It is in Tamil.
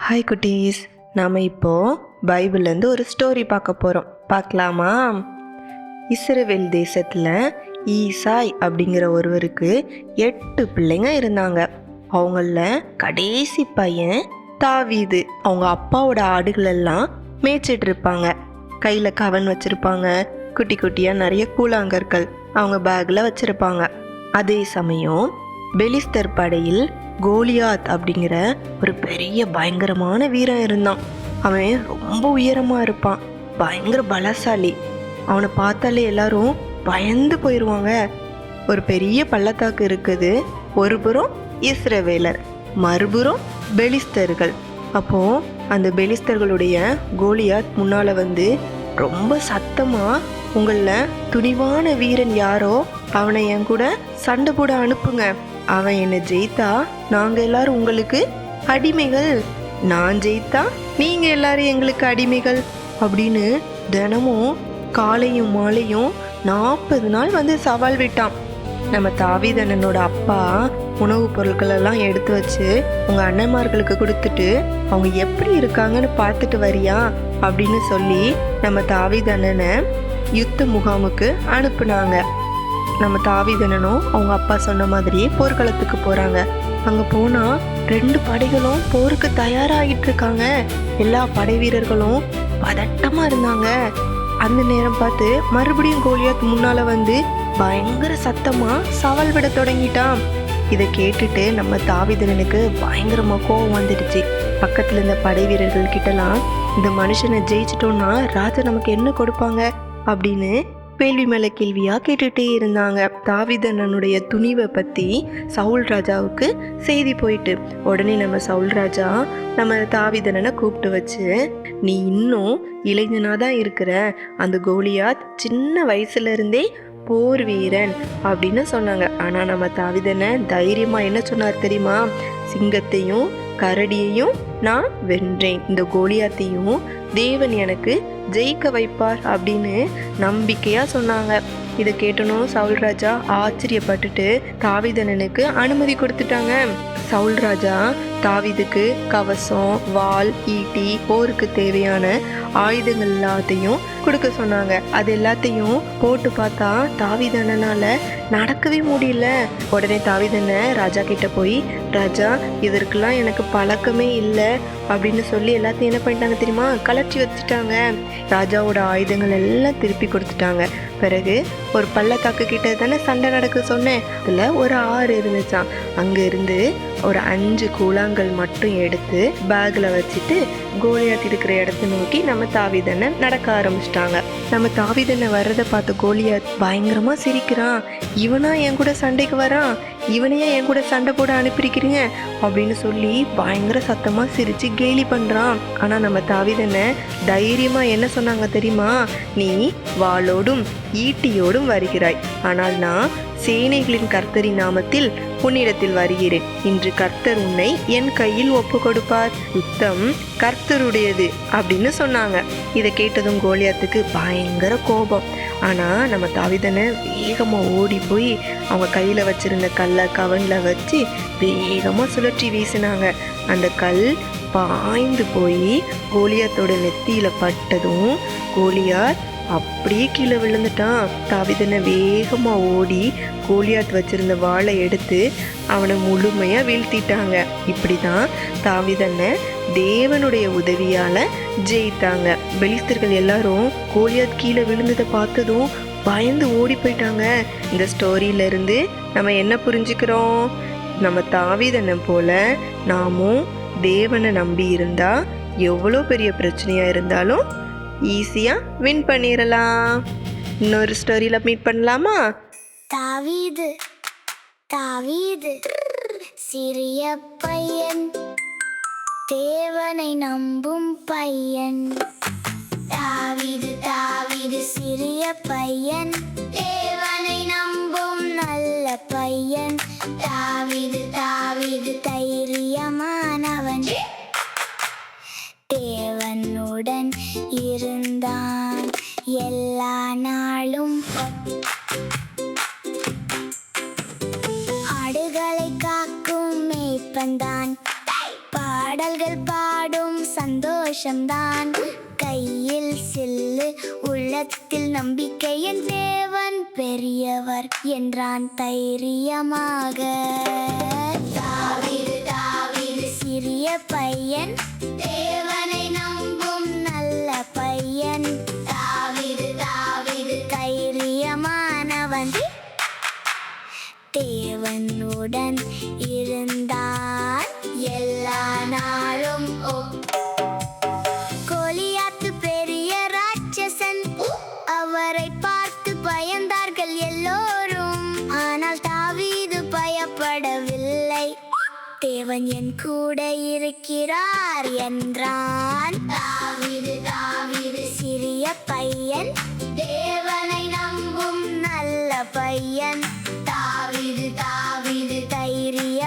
ஹாய் குட்டீஸ், நாம் இப்போது பைபிள்லேருந்து ஒரு ஸ்டோரி பார்க்க போகிறோம். பார்க்கலாமா? இஸ்ரவேல் தேசத்தில் ஈசாய் அப்படிங்கிற ஒருவருக்கு 8 பிள்ளைங்க இருந்தாங்க. அவங்களில் கடைசி பையன் தாவீது. அவங்க அப்பாவோட ஆடுகளெல்லாம் மேய்ச்சிட்டு இருப்பாங்க. கையில் கவன் வச்சுருப்பாங்க. குட்டி குட்டியாக நிறைய கூழாங்கற்கள் அவங்க பேக்கில் வச்சுருப்பாங்க. அதே சமயம் பெலிஸ்தர் படையில் கோலியாத் அப்படிங்கிற ஒரு பெரிய பயங்கரமான வீரன் இருந்தான். அவன் ரொம்ப உயரமாக இருப்பான், பயங்கர பலசாலி. அவனை பார்த்தாலே எல்லாரும் பயந்து போயிடுவாங்க. ஒரு பெரிய பள்ளத்தாக்கு இருக்குது. ஒரு புறம் இஸ்ரவேலர், மறுபுறம் பெலிஸ்தர்கள். அப்போ அந்த பெலிஸ்தர்களுடைய கோலியாத் முன்னால வந்து ரொம்ப சத்தமா, உங்களில் துணிவான வீரன் யாரோ அவனை என் கூட சண்டை போட அனுப்புங்க. அவன் என்னை ஜெயித்தா நாங்கள் எல்லாரும் உங்களுக்கு அடிமைகள், நான் ஜெயித்தா நீங்கள் எல்லாரும் எங்களுக்கு அடிமைகள் அப்படின்னு தினமும் காலையும் மாலையும் 40 நாள் வந்து சவால் விட்டான். நம்ம தாவீது அண்ணனோட அப்பா உணவுப் பொருட்கள் எல்லாம் எடுத்து வச்சு உங்கள் அண்ணன்மார்களுக்கு கொடுத்துட்டு அவங்க எப்படி இருக்காங்கன்னு பார்த்துட்டு வரியா அப்படின்னு சொல்லி நம்ம தாவீது அண்ணனை யுத்த முகாமுக்கு அனுப்புனாங்க. நம்ம தாவீது அண்ணனும் அவங்க அப்பா சொன்ன மாதிரியே போர்க்களத்துக்கு போகிறாங்க. அங்கே போனால் 2 படைகளும் போருக்கு தயாராகிட்டு இருக்காங்க. எல்லா படை வீரர்களும் பதட்டமாக இருந்தாங்க. அந்த நேரம் பார்த்து மறுபடியும் கோலியாத் முன்னால் வந்து பயங்கர சத்தமாக சவால் விட தொடங்கிட்டான். இதை கேட்டுட்டு நம்ம தாவீது அண்ணனுக்கு பயங்கரமாக கோவம் வந்துடுச்சு. பக்கத்தில் இருந்த படை வீரர்கள் கிட்டலாம், இந்த மனுஷனை ஜெயிச்சிட்டோன்னா ராஜா நமக்கு என்ன கொடுப்பாங்க அப்படின்னு கேள்வி மேலே கேள்வியாக கேட்டுகிட்டே இருந்தாங்க. தாவீது அண்ணனுடைய துணிவை பற்றி சவுல் ராஜாவுக்கு செய்தி போயிட்டு, உடனே நம்ம சவுல் ராஜா நம்ம தாவீது அண்ணனை கூப்பிட்டு வச்சு, நீ இன்னும் இளைஞனாக தான் இருக்கிற, அந்த கோலியாத் சின்ன வயசுலேருந்தே போர் வீரன் அப்படின்னு சொன்னாங்க. ஆனால் நம்ம தாவீது அண்ணன் தைரியமாக என்ன சொன்னார் தெரியுமா? சிங்கத்தையும் கரடியையும் நான் வென்றேன், இந்த கோலியாத்தையும் தேவன் எனக்கு ஜெயிக்க வைப்பார் அப்படின்னு நம்பிக்கையா சொன்னாங்க. இதை கேட்டனும் சவுல் ராஜா ஆச்சரியப்பட்டுட்டு தாவீது அண்ணனுக்கு அனுமதி கொடுத்துட்டாங்க. சவுல் ராஜா தாவீதுக்கு கவசம், வாள், ஈட்டி, போருக்கு தேவையான ஆயுதங்கள் எல்லாத்தையும் கொடுக்க சொன்னாங்க. அது எல்லாத்தையும் போட்டு பார்த்தா தாவீது அண்ணனால நடக்கவே முடியல. உடனே தாவீது அண்ணன் ராஜா கிட்ட போய், ராஜா இதற்கெல்லாம் எனக்கு பழக்கமே இல்லை அப்படின்னு சொல்லி எல்லாத்தையும் என்ன பண்ணிட்டாங்க தெரியுமா? கலர்ச்சி வச்சுட்டாங்க. ராஜாவோட ஆயுதங்கள் எல்லாம் திருப்பி கொடுத்துட்டாங்க. பிறகு ஒரு பள்ளத்தாக்கு கிட்ட தானே சண்டை நடக்க சொன்னேன், அதில் ஒரு ஆறு இருந்துச்சான். அங்கே இருந்து ஒரு 5 கூழாங்கல் மட்டும் எடுத்து பேக்கில் வச்சுட்டு கோலியாத் இருக்கிற இடத்த நோக்கி நம்ம தாவீது அண்ணன் நடக்க ஆரம்பிச்சிட்டாங்க. நம்ம தாவீது அண்ணன் வர்றதை பார்த்த கோலியாத் பயங்கரமாக சிரிக்கிறான். இவனா என் கூட சண்டைக்கு வரான், இவனையே என் கூட சண்டை போட அனுப்பியிருக்கிறீங்க அப்படின்னு சொல்லி பயங்கர சத்தமாக சிரித்து கேலி பண்ணுறான். ஆனால் நம்ம தாவீது அண்ணன் தைரியமாக என்ன சொன்னாங்க தெரியுமா? நீ வாளோடும் ஈட்டியோடும் வருகிறாய், ஆனால் நான் சேனைகளின் கர்த்தரின் நாமத்தில் உன்னிடத்தில் வருகிறேன். இன்று கர்த்தர் உன்னை என் கையில் ஒப்பு கொடுப்பார், யுத்தம் கர்த்தருடையது அப்படின்னு சொன்னாங்க. இதை கேட்டதும் கோலியாத்துக்கு பயங்கர கோபம். ஆனால் நம்ம தாவீது அண்ணன் வேகமாக ஓடி போய் அவங்க கையில் வச்சிருந்த கல்லை கவனில் வச்சு வேகமாக சுழற்றி வீசினாங்க. அந்த கல் பாய்ந்து போய் கோலியாத்தோட நெத்தியில் பட்டதும் கோலியாத் அப்படியே கீழே விழுந்துட்டான். தாவீது அண்ணன் வேகமாக ஓடி கோலியாத் வச்சிருந்த வாளை எடுத்து அவனை முழுமையாக வீழ்த்திட்டாங்க. இப்படி தான் தாவீது அண்ணன் தேவனுடைய உதவியால் ஜெயித்தாங்க. பெலிஸ்தர்கள் எல்லாரும் கோலியாத் கீழே விழுந்ததை பார்த்ததும் பயந்து ஓடி போயிட்டாங்க. இந்த ஸ்டோரியிலேருந்து நம்ம என்ன புரிஞ்சுக்கிறோம்? நம்ம தாவீது அண்ணன் போல நாமும் தேவனை நம்பி இருந்தால் எவ்வளோ பெரிய பிரச்சனையாக இருந்தாலும் ஈஸியாக வின் பண்ணிடலாம். இன்னொரு ஸ்டோரியில் மீட் பண்ணலாமா? தாவீது தாவீது சிறிய பையன், தேவனை நம்பும் பையன். தாவீது தாவீது சிறிய பையன், தேவனை நம்பும் நல்ல பையன். தாவீது தாவீது தைரியமானவன், தேவனுடன் இருந்தான் எல்லா நாளும். ஆடுகளை காக்கும் மேய்ப்பன்தான், பாடல்கள் பாடும் சந்தோஷம்தான். கையில் சில்லு உள்ளத்தில் நம்பிக்கை, என் தேவன் பெரியவர் என்றான் தைரியமாக. தாவீது தாவீது சிறிய பையன், தேவனை நம்பும் நல்ல பையன். தாவீது தாவீது தைரியமானவன், தேவனுடன் இருந்தான் எல்லா நாளும். கோலியாத்து பெரிய ராட்சசன், அவரை பார்த்து பயந்தார்கள் எல்லோரும். ஆனால் தாவீது பயப்படவில்லை, தேவன் என் கூட இருக்கிறார் என்றான். தாவீது தாவீது சிறிய பையன், தேவனை நம்பும் நல்ல பையன். தாவீது தாவீது தைரிய